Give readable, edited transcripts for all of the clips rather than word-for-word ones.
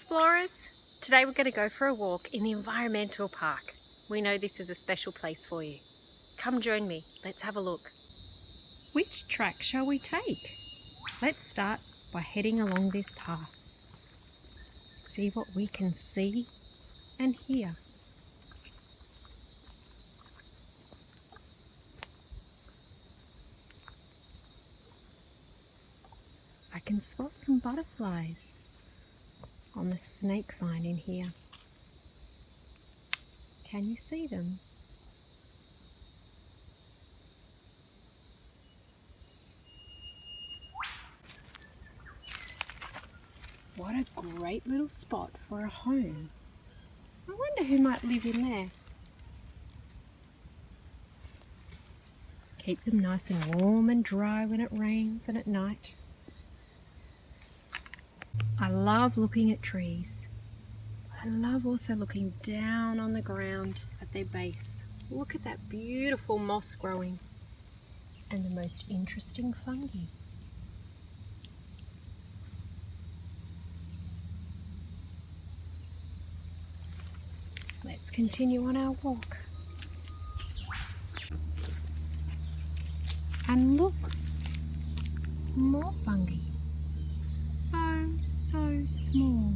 explorers! Today we're going to go for a walk in the Environmental Park. We know this is a special place for you. Come join me, let's have a look. Which track shall we take? Let's start by heading along this path. See what we can see and hear. I can spot some butterflies on the snake vine in here. Can you see them? What a great little spot for a home. I wonder who might live in there. Keep them nice and warm and dry when it rains and at night. I love looking at trees. I love also looking down on the ground at their base. Look at that beautiful moss growing and the most interesting fungi. Let's continue on our walk. And look, more fungi. So small.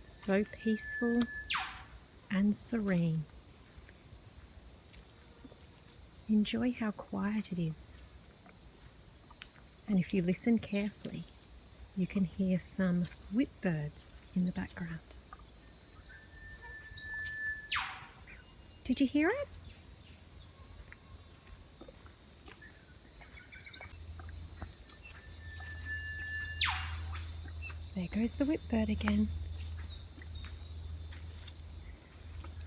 So peaceful and serene. Enjoy how quiet it is. And if you listen carefully, you can hear some whipbirds in the background. Did you hear it? There goes the whipbird again.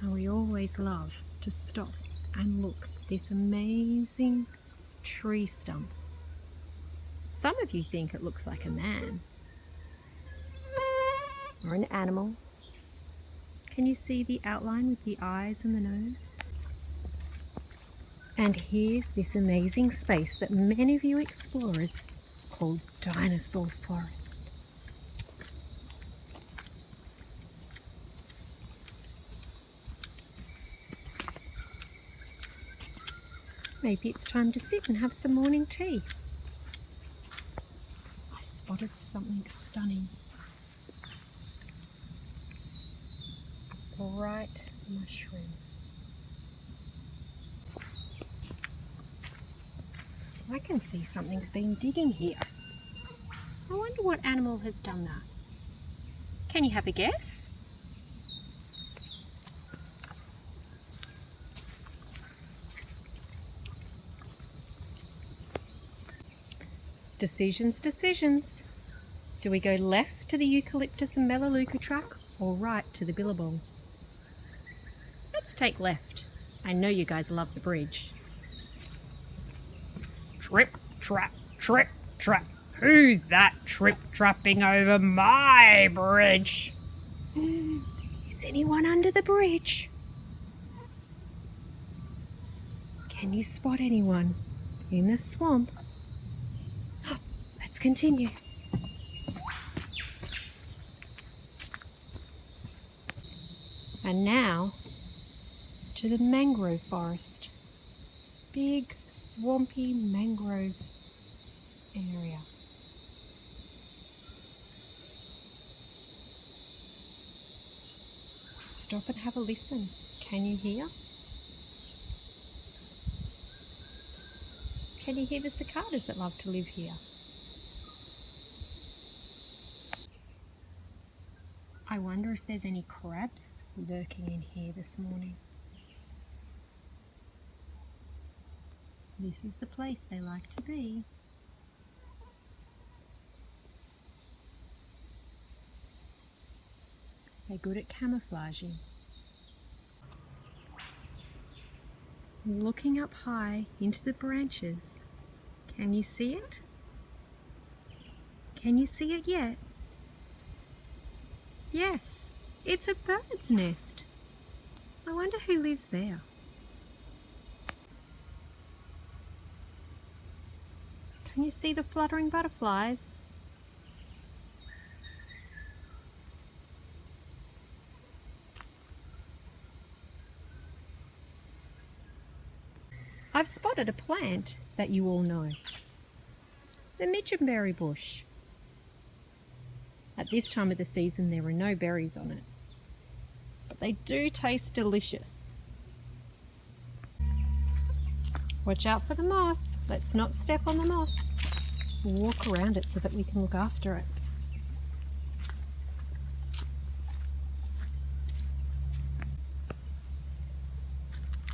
And we always love to stop and look at this amazing tree stump. Some of you think it looks like a man or an animal. Can you see the outline with the eyes and the nose? And here's this amazing space that many of you explorers call Dinosaur Forest. Maybe it's time to sit and have some morning tea. I spotted something stunning. A bright mushroom. I can see something's been digging here. I wonder what animal has done that. Can you have a guess? Decisions. Do we go left to the eucalyptus and melaleuca track or right to the billabong? Let's take left. I know you guys love the bridge. Trip, trap, trip, trap. Who's that trip-trapping over my bridge? Is anyone under the bridge? Can you spot anyone in the swamp? Let's continue. And now to the mangrove forest. Big swampy mangrove area. Stop and have a listen. Can you hear? Can you hear the cicadas that love to live here? I wonder if there's any crabs lurking in here this morning. This is the place they like to be. They're good at camouflaging. looking up high into the branches. Can you see it? Can you see it yet? Yes, it's a bird's nest. I wonder who lives there. Can you see the fluttering butterflies? I've spotted a plant that you all know, the midgeonberry bush. At this time of the season there are no berries on it, but they do taste delicious. Watch out for the moss. Let's not step on the moss. We'll walk around it so that we can look after it.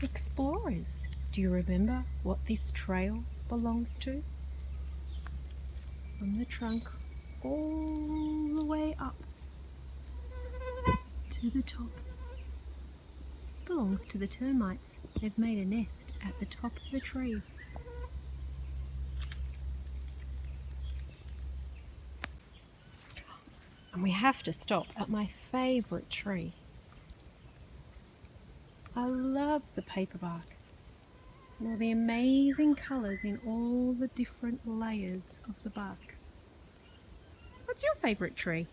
Explorers, do you remember what this trail belongs to? From the trunk all the way up to the top. It belongs to the termites. They've made a nest at the top of the tree. And we have to stop at my favourite tree. I love the paperbark and all the amazing colours in all the different layers of the bark. What's your favourite tree?